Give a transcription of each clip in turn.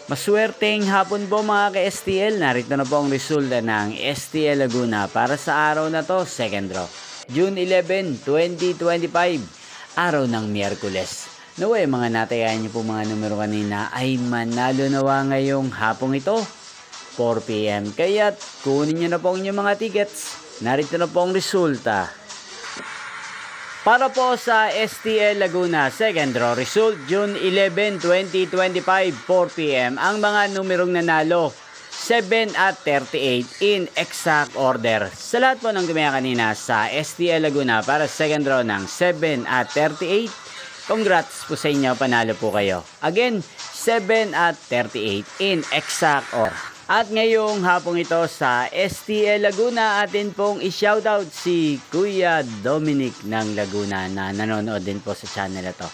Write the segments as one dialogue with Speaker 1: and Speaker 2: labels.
Speaker 1: Maswerteng hapon po mga ka-STL. Narito na po ang resulta ng STL Laguna para sa araw na to, second draw. June 11, 2025, araw ng Miyerkules. Naway mga natayan niyo po mga numero kanina ay manalo nawa ngayong hapong ito, 4 PM. Kaya't kunin niyo na po ang inyong mga tickets. Narito na po ang resulta. Para po sa STL Laguna, second draw result, June 11, 2025, 4 PM. Ang mga numerong nanalo, 7 at 38 in exact order. Sa lahat po ng tumaya kanina sa STL Laguna para second draw ng 7 at 38, congrats po sa inyo, panalo po kayo. Again, 7 at 38 in exact order. At ngayong hapong ito sa STL Laguna, atin pong i-shoutout si Kuya Dominic ng Laguna na nanonood din po sa channel na to.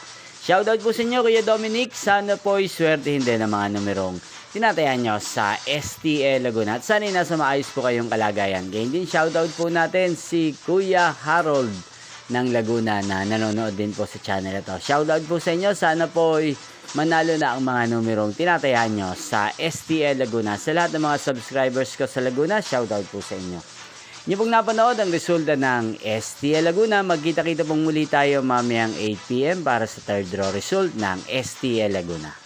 Speaker 1: Shoutout po sa inyo Kuya Dominic, sana po iswertehin din ang mga numerong tinatayan nyo sa STL Laguna. At sana nasa maayos po kayong kalagayan. Ganyan din shoutout po natin si Kuya Harold ng Laguna na nanonood din po sa channel na to. Shoutout po sa inyo, sana po manalo na ang mga numerong tinatayan nyo sa STL Laguna. Sa lahat ng mga subscribers ko sa Laguna, shoutout po sa inyo. Inyo pong napanood ang resulta ng STL Laguna. Magkita-kita pong muli tayo mamayang 8 PM para sa third draw result ng STL Laguna.